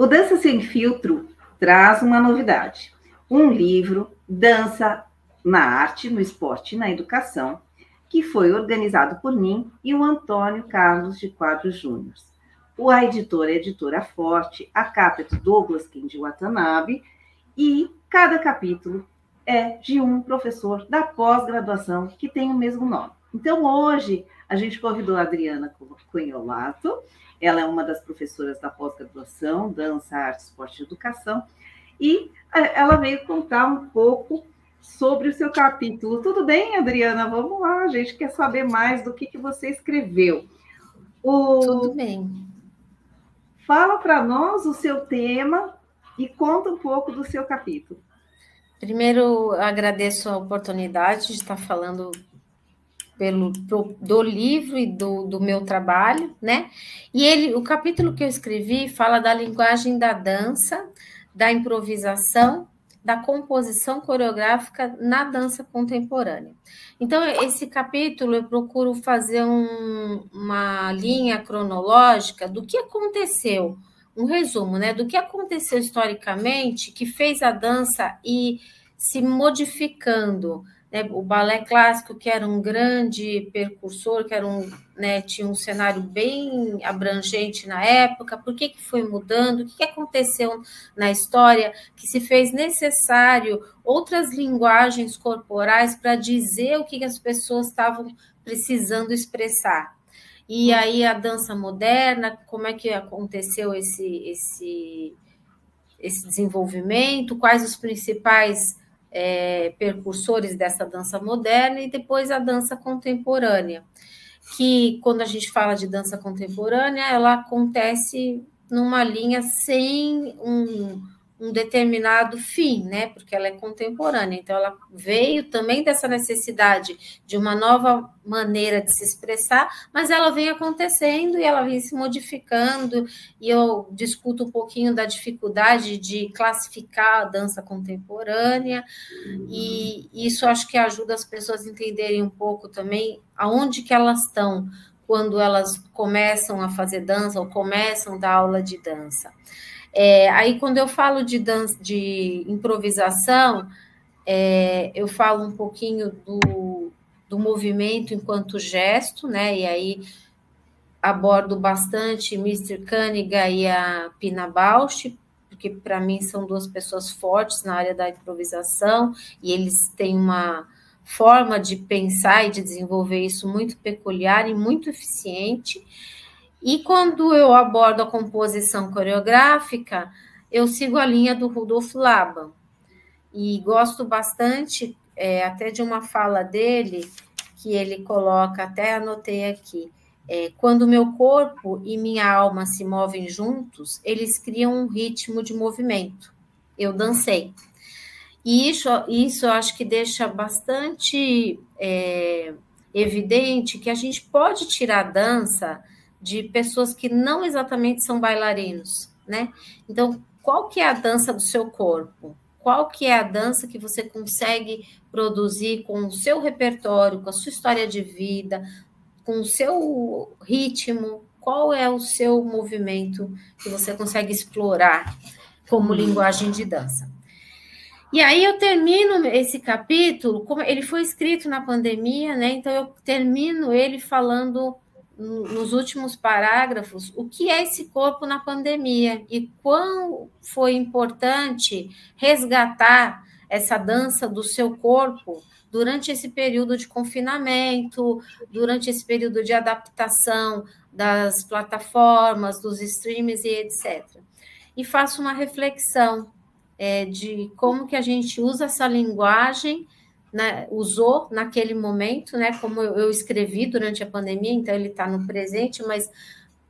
O Dança Sem Filtro traz uma novidade. Um livro, Dança na Arte, no Esporte e na Educação, que foi organizado por mim e o Antônio Carlos de Quadros Júnior. A editora é a Editora Forte, a capa é do Douglas Kendi Watanabe, e cada capítulo é de um professor da pós-graduação que tem o mesmo nome. Então, hoje, a gente convidou a Adriana Cunholato, ela é uma das professoras da pós-graduação, Dança, Arte, Esporte e Educação, e ela veio contar um pouco sobre o seu capítulo. Tudo bem, Adriana? Vamos lá, a gente quer saber mais do que você escreveu. Tudo bem. Fala para nós o seu tema e conta um pouco do seu capítulo. Primeiro, agradeço a oportunidade de estar falando do livro e do meu trabalho, né? E o capítulo que eu escrevi fala da linguagem da dança, da improvisação, da composição coreográfica na dança contemporânea. Então, esse capítulo eu procuro fazer uma linha cronológica do que aconteceu, um resumo, né, do que aconteceu historicamente que fez a dança ir se modificando, né? O balé clássico, que era um grande percursor, que era tinha um cenário bem abrangente na época, por que foi mudando, o que aconteceu na história, que se fez necessário outras linguagens corporais para dizer o que as pessoas estavam precisando expressar. E aí a dança moderna, como é que aconteceu esse desenvolvimento, quais os principais percursores dessa dança moderna, e depois a dança contemporânea, que quando a gente fala de dança contemporânea, ela acontece numa linha sem um determinado fim, né? Porque ela é contemporânea, então ela veio também dessa necessidade de uma nova maneira de se expressar, mas ela vem acontecendo e ela vem se modificando, e eu discuto um pouquinho da dificuldade de classificar a dança contemporânea, e isso acho que ajuda as pessoas a entenderem um pouco também aonde que elas estão quando elas começam a fazer dança ou começam a dar aula de dança. Aí, quando eu falo de dança, de improvisação, eu falo um pouquinho do movimento enquanto gesto, né? E aí abordo bastante Mr. Kaniga e a Pina Bausch, porque para mim são duas pessoas fortes na área da improvisação, e eles têm uma forma de pensar e de desenvolver isso muito peculiar e muito eficiente. E quando eu abordo a composição coreográfica, eu sigo a linha do Rudolf Laban. E gosto bastante até de uma fala dele, que ele coloca, até anotei aqui, quando meu corpo e minha alma se movem juntos, eles criam um ritmo de movimento. Eu dancei. E isso eu acho que deixa bastante evidente que a gente pode tirar a dança de pessoas que não exatamente são bailarinos, né? Então, qual que é a dança do seu corpo? Qual que é a dança que você consegue produzir com o seu repertório, com a sua história de vida, com o seu ritmo? Qual é o seu movimento que você consegue explorar como linguagem de dança? E aí eu termino esse capítulo, como ele foi escrito na pandemia, né? Então eu termino ele falando nos últimos parágrafos o que é esse corpo na pandemia e quão foi importante resgatar essa dança do seu corpo durante esse período de confinamento, durante esse período de adaptação das plataformas, dos streams e etc. E faço uma reflexão de como que a gente usa essa linguagem, né, usou naquele momento, né, como eu escrevi durante a pandemia, então ele está no presente, mas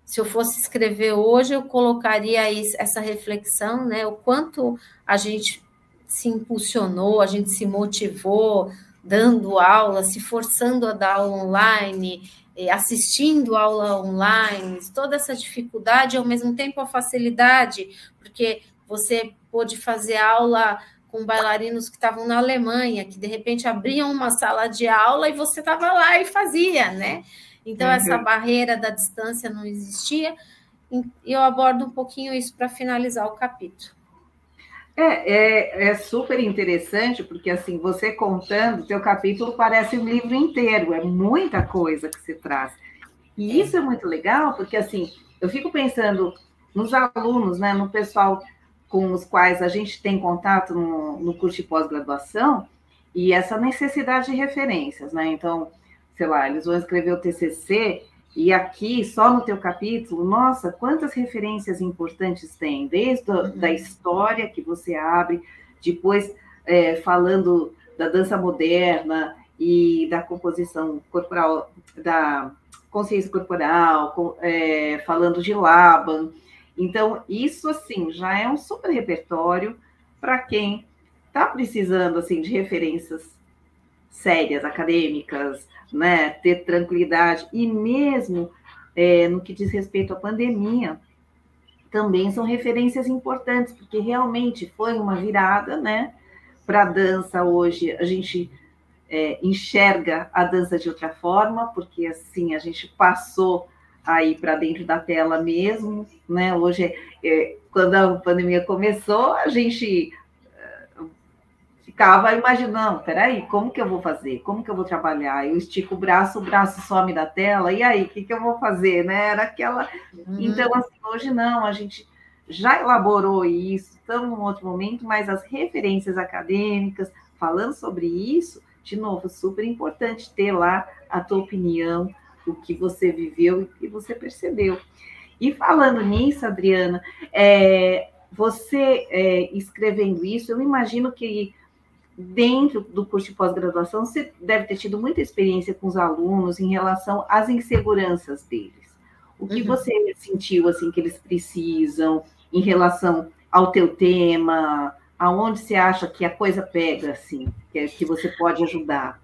se eu fosse escrever hoje, eu colocaria essa reflexão, né, o quanto a gente se impulsionou, a gente se motivou, dando aula, se forçando a dar aula online, assistindo aula online, toda essa dificuldade, ao mesmo tempo a facilidade, porque você pôde fazer aula com bailarinos que estavam na Alemanha, que de repente abriam uma sala de aula e você estava lá e fazia, né? Então, essa barreira da distância não existia. e eu abordo um pouquinho isso para finalizar o capítulo. É super interessante, porque assim, você contando, teu capítulo parece um livro inteiro, é muita coisa que você traz. E isso é muito legal, porque assim, eu fico pensando nos alunos, né, no pessoal com os quais a gente tem contato no curso de pós-graduação, e essa necessidade de referências, né? Então, sei lá, eles vão escrever o TCC, e aqui, só no teu capítulo, nossa, quantas referências importantes tem, desde da história que você abre, depois falando da dança moderna e da composição corporal, da consciência corporal, falando de Laban. Então, isso, assim, já é um super repertório para quem está precisando, assim, de referências sérias, acadêmicas, né, ter tranquilidade, e mesmo no que diz respeito à pandemia, também são referências importantes, porque realmente foi uma virada, né, para a dança hoje, a gente enxerga a dança de outra forma, porque assim, a gente passou aí para dentro da tela mesmo, né, hoje, quando a pandemia começou, a gente ficava imaginando, peraí, como que eu vou fazer? Como que eu vou trabalhar? Eu estico o braço some da tela, e aí, o que eu vou fazer? Né? Era aquela... Então, assim, hoje não, a gente já elaborou isso, estamos num outro momento, mas as referências acadêmicas, falando sobre isso, de novo, super importante ter lá a tua opinião, o que você viveu e o que você percebeu. E falando nisso, Adriana, você escrevendo isso, eu imagino que dentro do curso de pós-graduação, você deve ter tido muita experiência com os alunos em relação às inseguranças deles. O que você sentiu, assim, que eles precisam em relação ao teu tema? Aonde você acha que a coisa pega, assim, que você pode ajudar?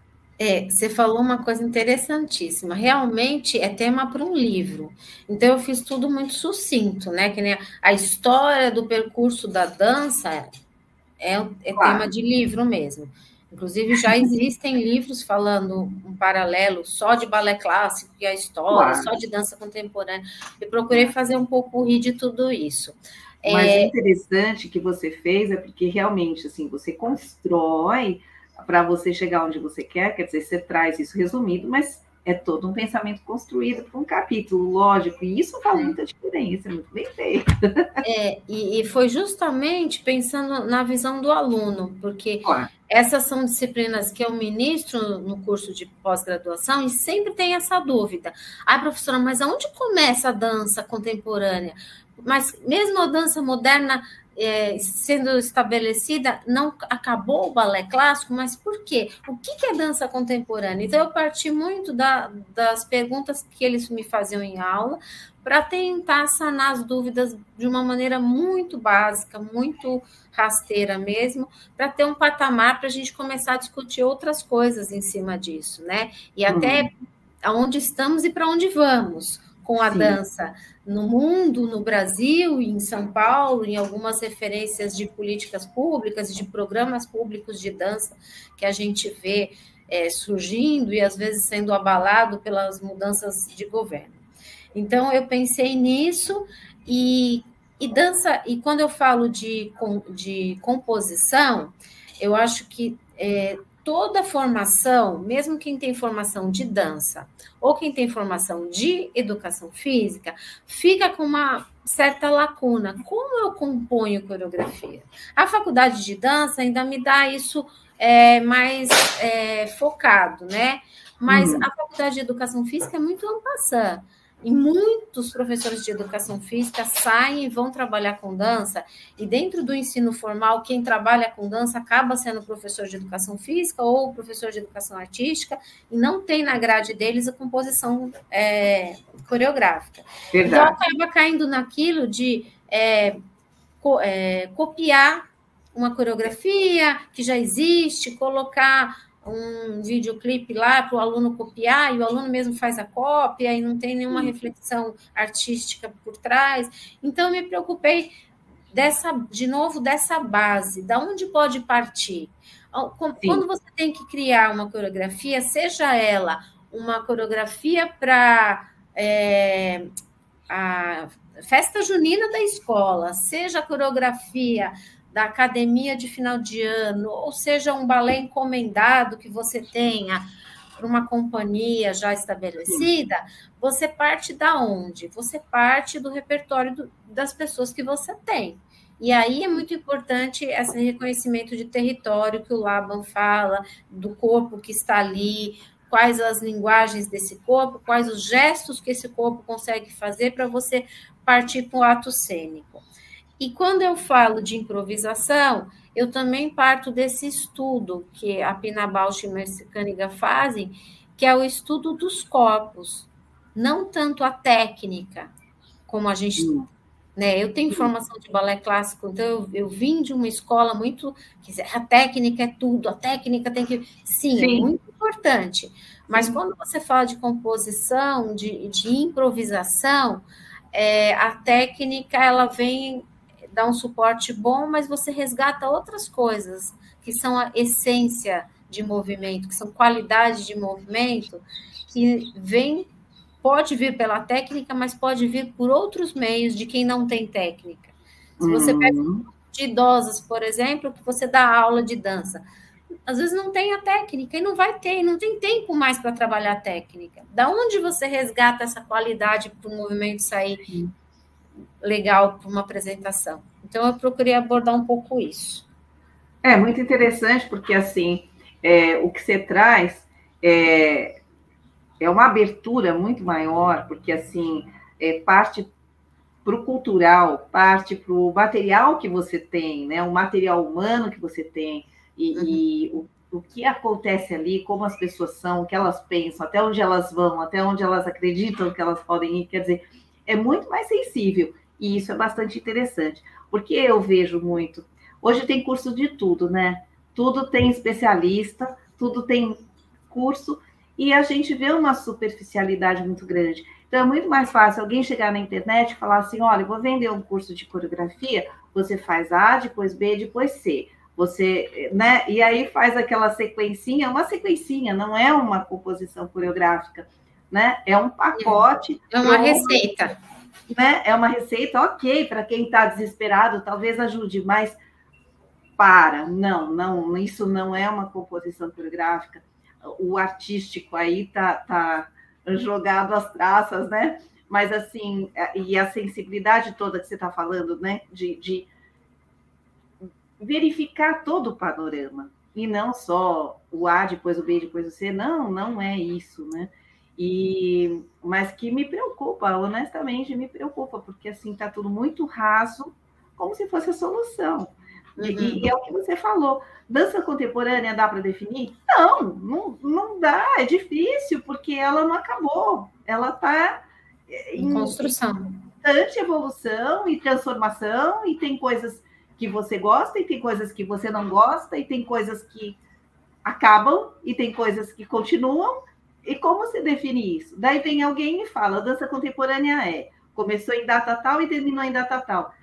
Você falou uma coisa interessantíssima. Realmente é tema para um livro. Então, eu fiz tudo muito sucinto, né? Que nem a história do percurso da dança claro. Tema de livro mesmo. Inclusive, já existem livros falando um paralelo só de balé clássico e a história, claro. Só de dança contemporânea. Eu procurei fazer um pouco de tudo isso. Mas o interessante que você fez é porque realmente assim, você constrói para você chegar onde você quer dizer, você traz isso resumido, mas é todo um pensamento construído para um capítulo, lógico, e isso faz muita diferença, muito bem feito. E foi justamente pensando na visão do aluno, porque essas são disciplinas que eu ministro no curso de pós-graduação e sempre tem essa dúvida. Professora, mas aonde começa a dança contemporânea? Mas mesmo a dança moderna sendo estabelecida, não acabou o balé clássico, mas por quê? O que é dança contemporânea? Então, eu parti muito das perguntas que eles me faziam em aula, para tentar sanar as dúvidas de uma maneira muito básica, muito rasteira mesmo, para ter um patamar para a gente começar a discutir outras coisas em cima disso, né? E até aonde estamos e para onde vamos com a dança no mundo, no Brasil, em São Paulo, em algumas referências de políticas públicas e de programas públicos de dança que a gente vê surgindo e às vezes sendo abalado pelas mudanças de governo. Então, eu pensei nisso e dança, e quando eu falo de composição, eu acho que toda formação, mesmo quem tem formação de dança ou quem tem formação de educação física, fica com uma certa lacuna. Como eu componho coreografia? A faculdade de dança ainda me dá isso mais focado, né? Mas a faculdade de educação física é muito en passant. E muitos professores de educação física saem e vão trabalhar com dança, e dentro do ensino formal, quem trabalha com dança acaba sendo professor de educação física ou professor de educação artística, e não tem na grade deles a composição coreográfica. Verdade. Então, acaba caindo naquilo de copiar uma coreografia que já existe, colocar um videoclipe lá para o aluno copiar, e o aluno mesmo faz a cópia e não tem nenhuma reflexão artística por trás. Então, eu me preocupei de novo dessa base, da onde pode partir. Quando você tem que criar uma coreografia, seja ela uma coreografia para festa junina da escola, seja a coreografia da academia de final de ano, ou seja um balé encomendado que você tenha para uma companhia já estabelecida, você parte da onde? Você parte do repertório das pessoas que você tem. E aí é muito importante esse reconhecimento de território que o Laban fala, do corpo que está ali, quais as linguagens desse corpo, quais os gestos que esse corpo consegue fazer para você partir para o ato cênico. E quando eu falo de improvisação, eu também parto desse estudo que a Pina Bausch e Merce Kaniga fazem, que é o estudo dos corpos, não tanto a técnica, como a gente... Né? Eu tenho formação de balé clássico, então eu vim de uma escola muito... A técnica é tudo, a técnica tem que... Sim, é muito importante, mas quando você fala de composição, de improvisação, a técnica, ela vem dar um suporte bom, mas você resgata outras coisas, que são a essência de movimento, que são qualidades de movimento, que pode vir pela técnica, mas pode vir por outros meios de quem não tem técnica. Se você pega de idosas, por exemplo, que você dá aula de dança, às vezes não tem a técnica, e não vai ter, não tem tempo mais para trabalhar a técnica. Da onde você resgata essa qualidade para o movimento sair legal para uma apresentação? Então, eu procurei abordar um pouco isso. É muito interessante, porque, assim, o que você traz é uma abertura muito maior, porque, assim, parte para o cultural, parte para o material que você tem, né? O material humano que você tem, e o que acontece ali, como as pessoas são, o que elas pensam, até onde elas vão, até onde elas acreditam que elas podem ir, quer dizer, é muito mais sensível, e isso é bastante interessante, porque eu vejo muito, hoje tem curso de tudo, né? Tudo tem especialista, tudo tem curso, e a gente vê uma superficialidade muito grande. Então, é muito mais fácil alguém chegar na internet e falar assim, olha, eu vou vender um curso de coreografia, você faz A, depois B, depois C. Você, né? E aí faz aquela sequencinha, uma sequencinha, não é uma composição coreográfica, né? É um pacote. É uma receita. Né? É uma receita, ok, para quem está desesperado, talvez ajude, mas não, isso não é uma composição coreográfica. O artístico aí tá jogado às traças, né? Mas, assim, e a sensibilidade toda que você está falando, né? De verificar todo o panorama, e não só o A, depois o B, depois o C, não é isso, né? Mas que me preocupa, honestamente, me preocupa, porque, assim, está tudo muito raso, como se fosse a solução. E é o que você falou. Dança contemporânea dá para definir? Não dá, é difícil, porque ela não acabou. Ela está em construção. Constante evolução e transformação, e tem coisas que você gosta, e tem coisas que você não gosta, e tem coisas que acabam, e tem coisas que continuam. E como se define isso? Daí vem alguém e fala, dança contemporânea começou em data tal e terminou em data tal.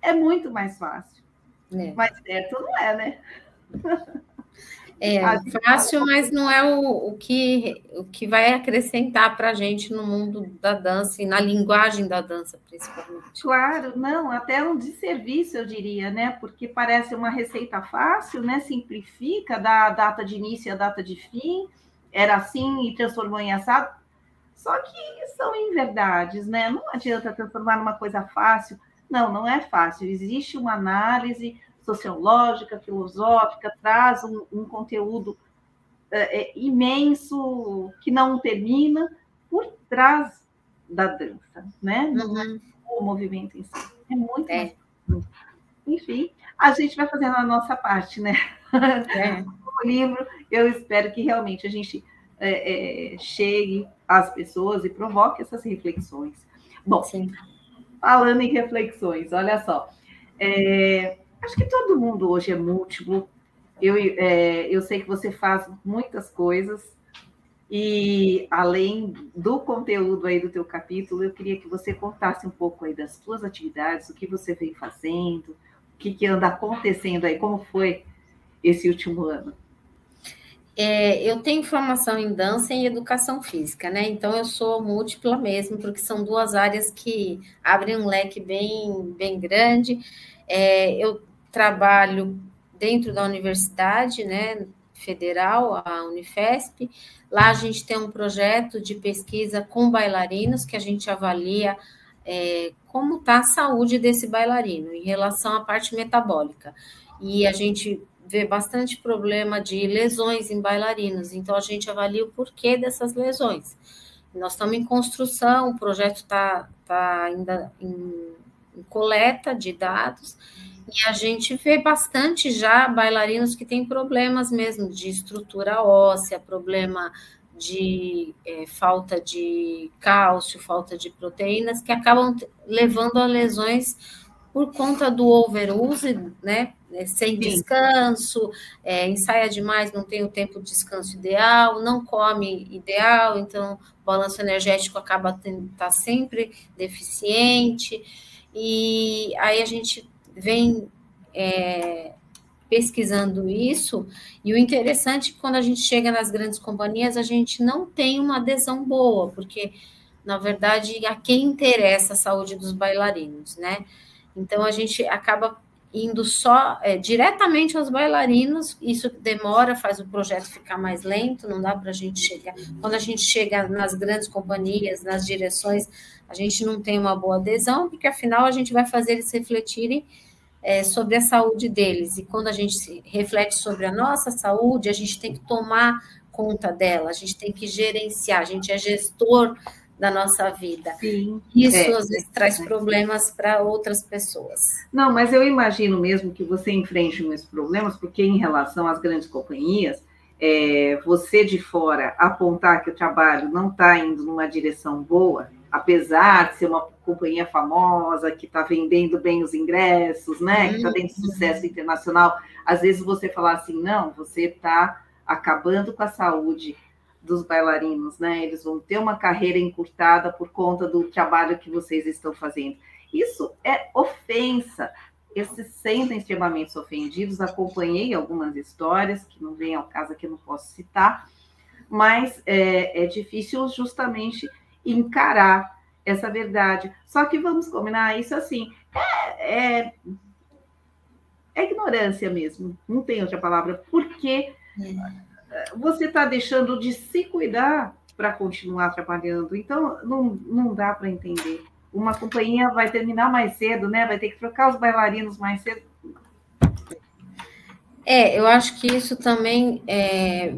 É muito mais fácil. Mas certo não é, né? É fácil, mas não é o que vai acrescentar para a gente no mundo da dança e na linguagem da dança, principalmente. Claro, não, até um desserviço, eu diria, né? Porque parece uma receita fácil, né? Simplifica, dá a data de início e a data de fim, era assim e transformou em assado. Só que são inverdades, né? Não adianta transformar numa coisa fácil. Não é fácil. Existe uma análise sociológica, filosófica, traz um conteúdo imenso que não termina por trás da dança, né? O movimento em si. É muito mais. Enfim, a gente vai fazendo a nossa parte, né? O livro, eu espero que realmente a gente chegue às pessoas e provoque essas reflexões. Bom, falando em reflexões, olha só. Acho que todo mundo hoje é múltiplo. Eu sei que você faz muitas coisas, e além do conteúdo aí do teu capítulo, eu queria que você contasse um pouco aí das tuas atividades, o que você vem fazendo, o que anda acontecendo aí, como foi esse último ano. Eu tenho formação em dança e em educação física, né? Então eu sou múltipla mesmo, porque são duas áreas que abrem um leque bem grande. Eu trabalho dentro da universidade, né, federal, a Unifesp. Lá a gente tem um projeto de pesquisa com bailarinos que a gente avalia como está a saúde desse bailarino em relação à parte metabólica. E a gente vê bastante problema de lesões em bailarinos, então a gente avalia o porquê dessas lesões. Nós estamos em construção, o projeto está ainda em coleta de dados, e a gente vê bastante já bailarinos que têm problemas mesmo de estrutura óssea, problema de falta de cálcio, falta de proteínas, que acabam levando a lesões por conta do overuse, né? Sem descanso, ensaia demais, não tem o tempo de descanso ideal, não come ideal, então o balanço energético acaba tá sempre deficiente, e aí a gente vem pesquisando isso, e o interessante é que quando a gente chega nas grandes companhias, a gente não tem uma adesão boa, porque, na verdade, a quem interessa a saúde dos bailarinos, né? Então, a gente acaba indo só diretamente aos bailarinos, isso demora, faz o projeto ficar mais lento, não dá para a gente chegar. Quando a gente chega nas grandes companhias, nas direções, a gente não tem uma boa adesão, porque afinal a gente vai fazer eles refletirem sobre a saúde deles. E quando a gente reflete sobre a nossa saúde, a gente tem que tomar conta dela, a gente tem que gerenciar, a gente é gestor da nossa vida. Sim, isso às vezes traz problemas para outras pessoas. Não, mas eu imagino mesmo que você enfrente esses problemas, porque em relação às grandes companhias, você de fora apontar que o trabalho não está indo numa direção boa, apesar de ser uma companhia famosa, que está vendendo bem os ingressos, né, que está tendo sucesso internacional, às vezes você falar assim, não, você está acabando com a saúde dos bailarinos, né? Eles vão ter uma carreira encurtada por conta do trabalho que vocês estão fazendo. Isso é ofensa. Eles se sentem extremamente ofendidos. Acompanhei algumas histórias, que não vem ao caso aqui, eu não posso citar, mas é difícil justamente encarar essa verdade. Só que vamos combinar isso assim, é ignorância mesmo, não tem outra palavra, porque você está deixando de se cuidar para continuar trabalhando. Então, não dá para entender. Uma companhia vai terminar mais cedo, né? Vai ter que trocar os bailarinos mais cedo. Eu acho que isso também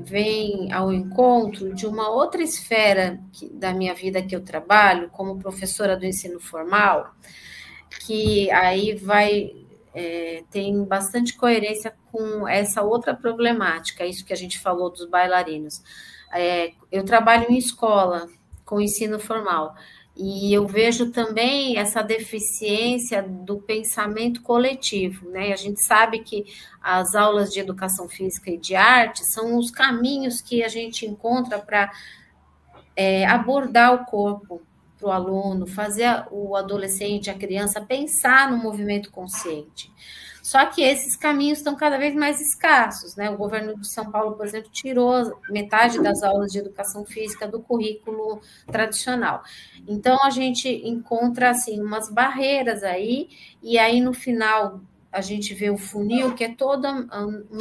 vem ao encontro de uma outra esfera da minha vida que eu trabalho, como professora do ensino formal, que aí tem bastante coerência com essa outra problemática, isso que a gente falou dos bailarinos. Eu trabalho em escola, com ensino formal, e eu vejo também essa deficiência do pensamento coletivo, né? A gente sabe que as aulas de educação física e de arte são os caminhos que a gente encontra para abordar o corpo, para o aluno, fazer o adolescente, a criança pensar no movimento consciente. Só que esses caminhos estão cada vez mais escassos, né? O governo de São Paulo, por exemplo, tirou metade das aulas de educação física do currículo tradicional. Então, a gente encontra, assim, umas barreiras aí, e aí, no final, a gente vê o funil, que é toda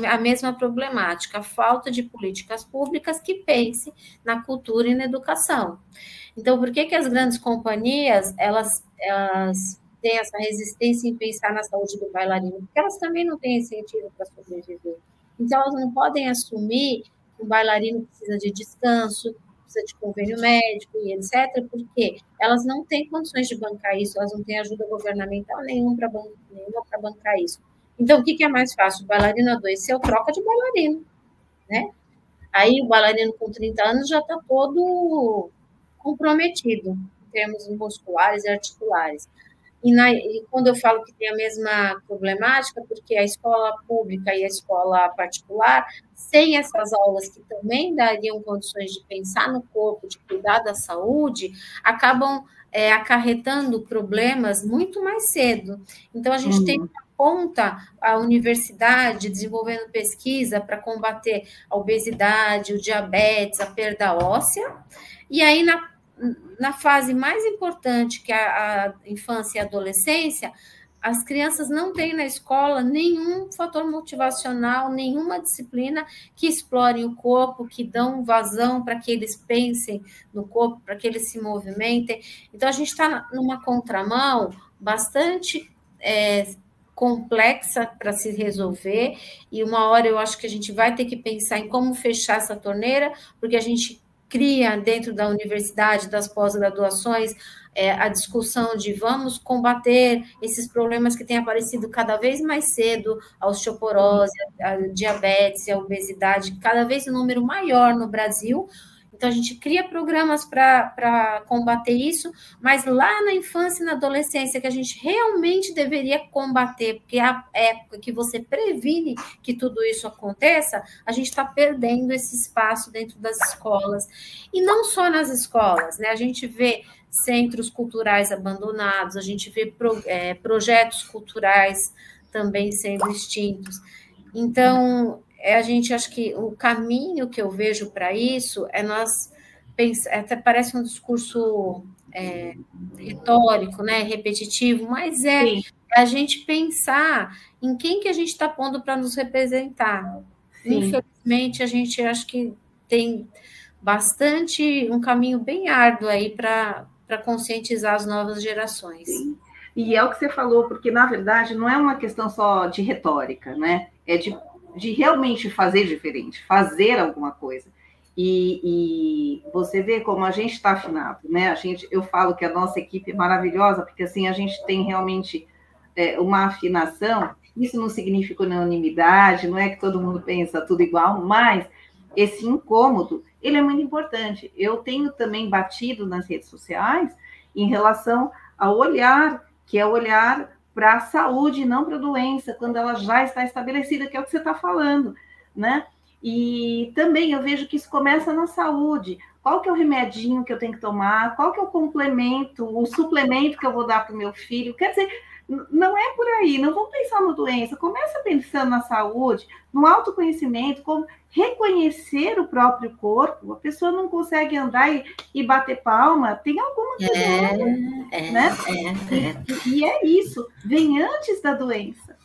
a mesma problemática, a falta de políticas públicas que pense na cultura e na educação. Então, por que as grandes companhias, elas têm essa resistência em pensar na saúde do bailarino? Porque elas também não têm incentivo para sobreviver. Então, elas não podem assumir que o bailarino precisa de descanso, precisa de convênio médico e etc., porque elas não têm condições de bancar isso, elas não têm ajuda governamental nenhuma para bancar isso. Então, o que é mais fácil? O bailarino adoeceu, troca de bailarino, né? Aí o bailarino com 30 anos já está todo comprometido em termos musculares e articulares. E quando eu falo que tem a mesma problemática, porque a escola pública e a escola particular, sem essas aulas que também dariam condições de pensar no corpo, de cuidar da saúde, acabam acarretando problemas muito mais cedo. Então, a gente tem ponta a universidade desenvolvendo pesquisa para combater a obesidade, o diabetes, a perda óssea, e aí na fase mais importante, que é a infância e a adolescência, as crianças não têm na escola nenhum fator motivacional, nenhuma disciplina que explore o corpo, que dão vazão para que eles pensem no corpo, para que eles se movimentem. Então, a gente está numa contramão bastante complexa para se resolver, e uma hora eu acho que a gente vai ter que pensar em como fechar essa torneira, porque a gente cria dentro da universidade, das pós-graduações, a discussão de vamos combater esses problemas que têm aparecido cada vez mais cedo, a osteoporose, a diabetes, a obesidade, cada vez um número maior no Brasil. Então, a gente cria programas para combater isso, mas lá na infância e na adolescência, que a gente realmente deveria combater, porque é a época que você previne que tudo isso aconteça, a gente está perdendo esse espaço dentro das escolas. E não só nas escolas, né? A gente vê centros culturais abandonados, a gente vê projetos culturais também sendo extintos. Então, a gente acha que o caminho que eu vejo para isso é nós pensar, até parece um discurso retórico, né, repetitivo, mas a gente pensar em quem que a gente está pondo para nos representar. Sim. Infelizmente, a gente acha que tem bastante, um caminho bem árduo aí para conscientizar as novas gerações. Sim. E é o que você falou, porque, na verdade, não é uma questão só de retórica, né? É de realmente fazer diferente, fazer alguma coisa. E você vê como a gente está afinado, né? Eu falo que a nossa equipe é maravilhosa, porque assim a gente tem realmente uma afinação. Isso não significa unanimidade, não é que todo mundo pensa tudo igual, mas esse incômodo, ele é muito importante. Eu tenho também batido nas redes sociais em relação ao olhar, que é o olhar para a saúde, não para a doença, quando ela já está estabelecida, que é o que você está falando, né? E também eu vejo que isso começa na saúde. Qual que é o remedinho que eu tenho que tomar? Qual que é o complemento, o suplemento que eu vou dar para o meu filho? Quer dizer, não é por aí, não vamos pensar na doença. Começa pensando na saúde, no autoconhecimento, como reconhecer o próprio corpo. A pessoa não consegue andar e bater palma, tem alguma coisa, né? E é isso, vem antes da doença.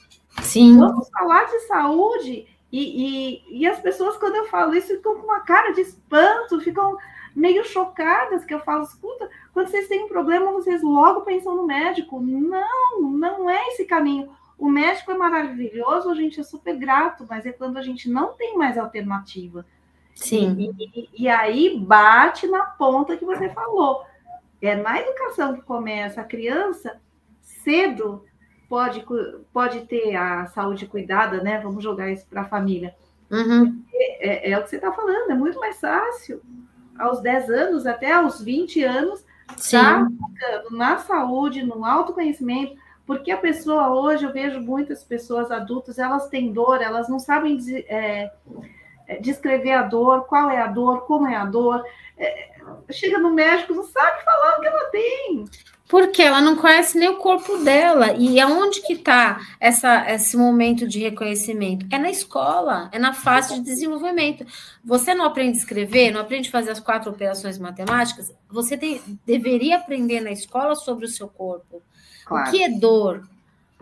Sim. Vamos falar de saúde e as pessoas, quando eu falo isso, ficam com uma cara de espanto, ficam meio chocadas, que eu falo, escuta, quando vocês têm um problema, vocês logo pensam no médico. Não é esse caminho. O médico é maravilhoso, a gente é super grato, mas é quando a gente não tem mais alternativa. Sim. E aí bate na ponta que você falou. É na educação que começa. A criança, cedo, pode ter a saúde cuidada, né? Vamos jogar isso para a família. Uhum. É o que você está falando, é muito mais fácil. Aos 10 anos, até aos 20 anos, está focando na saúde, no autoconhecimento, porque a pessoa hoje, eu vejo muitas pessoas adultas, elas têm dor, elas não sabem descrever a dor, qual é a dor, como é a dor. Chega no médico, não sabe falar o que ela tem. Porque ela não conhece nem o corpo dela. E aonde que está esse momento de reconhecimento? É na escola, é na fase de desenvolvimento. Você não aprende a escrever, não aprende a fazer as 4 operações matemáticas, você deveria aprender na escola sobre o seu corpo. Claro. O que é dor?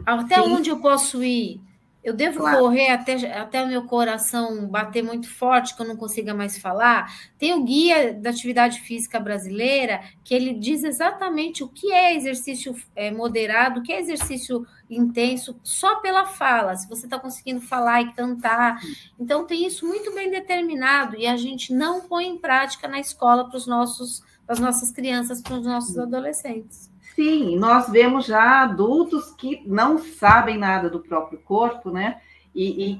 Até onde eu posso ir? Eu devo correr até o meu coração bater muito forte, que eu não consiga mais falar? Tem o Guia da Atividade Física Brasileira, que ele diz exatamente o que é exercício moderado, o que é exercício intenso, só pela fala, se você está conseguindo falar e cantar. Então, tem isso muito bem determinado, e a gente não põe em prática na escola para as nossas crianças, para os nossos adolescentes. Sim, nós vemos já adultos que não sabem nada do próprio corpo, né? E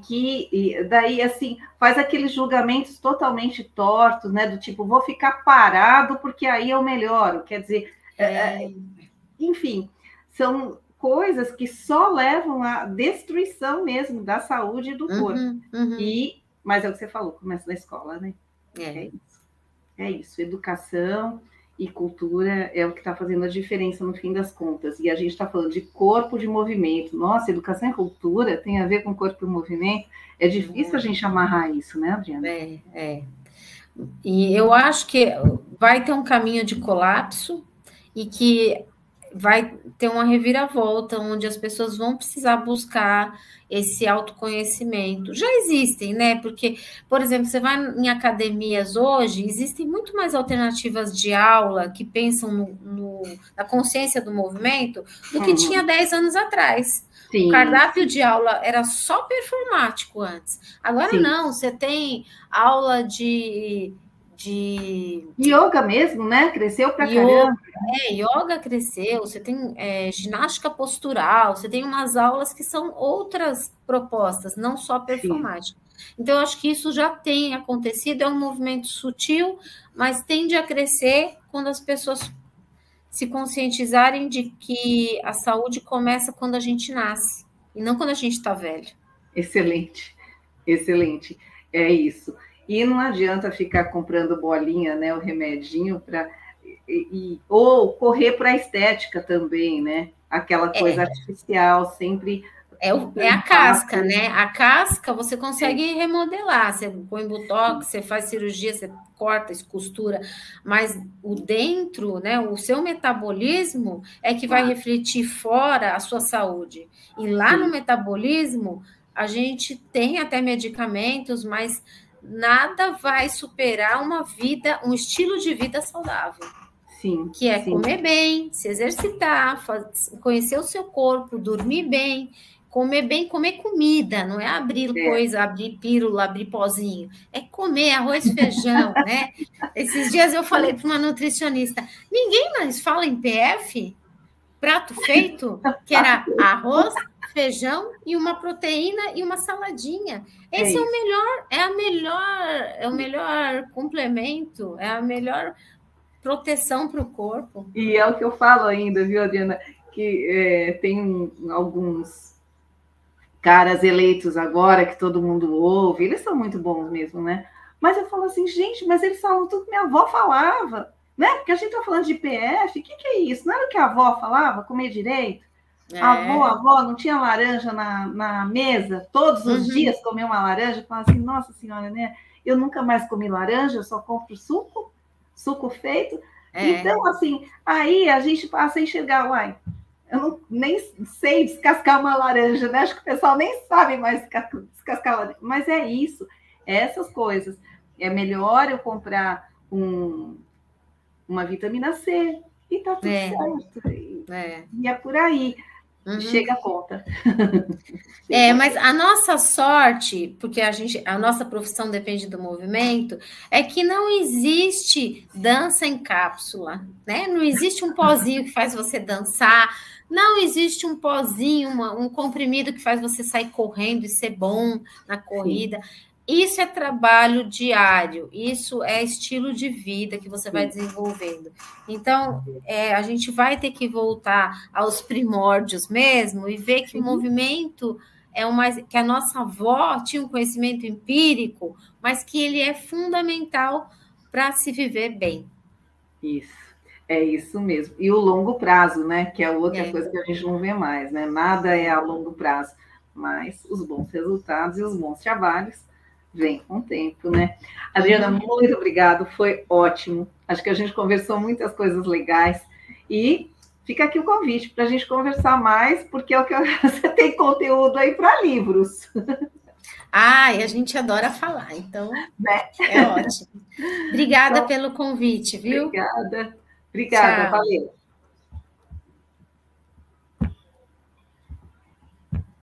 daí, assim, faz aqueles julgamentos totalmente tortos, né? Do tipo, vou ficar parado porque aí eu melhoro. Quer dizer, enfim, são coisas que só levam à destruição mesmo da saúde do corpo. Mas é o que você falou, começa na escola, né? É isso, educação. E cultura é o que está fazendo a diferença no fim das contas. E a gente está falando de corpo de movimento. Nossa, educação e cultura tem a ver com corpo e movimento. É difícil a gente amarrar isso, né, Adriana? É. E eu acho que vai ter um caminho de colapso e que vai ter uma reviravolta, onde as pessoas vão precisar buscar esse autoconhecimento. Já existem, né? Porque, por exemplo, você vai em academias hoje, existem muito mais alternativas de aula que pensam na consciência do movimento do que tinha 10 anos atrás. Sim. O cardápio de aula era só performático antes. Agora Sim. não, você tem aula de yoga mesmo, né? Cresceu pra caramba. Yoga cresceu, você tem ginástica postural, você tem umas aulas que são outras propostas, não só performática. Sim. Então, eu acho que isso já tem acontecido, é um movimento sutil, mas tende a crescer quando as pessoas se conscientizarem de que a saúde começa quando a gente nasce, e não quando a gente está velho. Excelente, excelente. É isso. E não adianta ficar comprando bolinha, né, o remedinho para ou correr para a estética também, né? Aquela coisa artificial, sempre. É a casca, né? A casca você consegue remodelar. Você põe botox, você faz cirurgia, você corta, costura, mas o dentro, né? O seu metabolismo é que vai refletir fora a sua saúde. E lá no metabolismo, a gente tem até medicamentos, mas nada vai superar um estilo de vida saudável. Sim. Que é comer bem, se exercitar, conhecer o seu corpo, dormir bem, comer comida, não é abrir coisa, abrir pílula, abrir pozinho. É comer arroz, feijão, né? Esses dias eu falei para uma nutricionista, ninguém mais fala em PF? Prato feito? Que era arroz, feijão e uma proteína e uma saladinha. Esse é o melhor complemento, é a melhor proteção para o corpo. E é o que eu falo ainda, viu, Adriana? Que tem alguns caras eleitos agora que todo mundo ouve, eles são muito bons mesmo, né? Mas eu falo assim, gente, mas eles falam tudo que minha avó falava, né? Porque a gente tá falando de PF, o que é isso? Não era o que a avó falava? Comer direito? A avó não tinha laranja na mesa? Todos os dias comer uma laranja? Falava assim, nossa senhora, né? Eu nunca mais comi laranja, eu só compro suco feito. Então, assim, aí a gente passa a enxergar, uai, eu nem sei descascar uma laranja, né? Acho que o pessoal nem sabe mais descascar laranja. Mas é isso, essas coisas. É melhor eu comprar uma vitamina C e tá tudo certo. E é por aí. Chega a conta. Mas a nossa sorte, porque a nossa profissão depende do movimento, é que não existe dança em cápsula, né? Não existe um pozinho que faz você dançar, não existe um pozinho, um comprimido que faz você sair correndo e ser bom na corrida. Sim. Isso é trabalho diário, isso é estilo de vida que você vai desenvolvendo. Então, a gente vai ter que voltar aos primórdios mesmo e ver que o movimento que a nossa avó tinha um conhecimento empírico, mas que ele é fundamental para se viver bem. Isso, é isso mesmo. E o longo prazo, né? Que é outra coisa que a gente não vê mais, né? Nada é a longo prazo, mas os bons resultados e os bons trabalhos vem com o tempo, né? Adriana, muito obrigado, foi ótimo. Acho que a gente conversou muitas coisas legais e fica aqui o convite para a gente conversar mais, porque é o que você tem conteúdo aí para livros. E a gente adora falar, então é ótimo. Obrigada pelo convite, viu? Obrigada, Tchau. Valeu.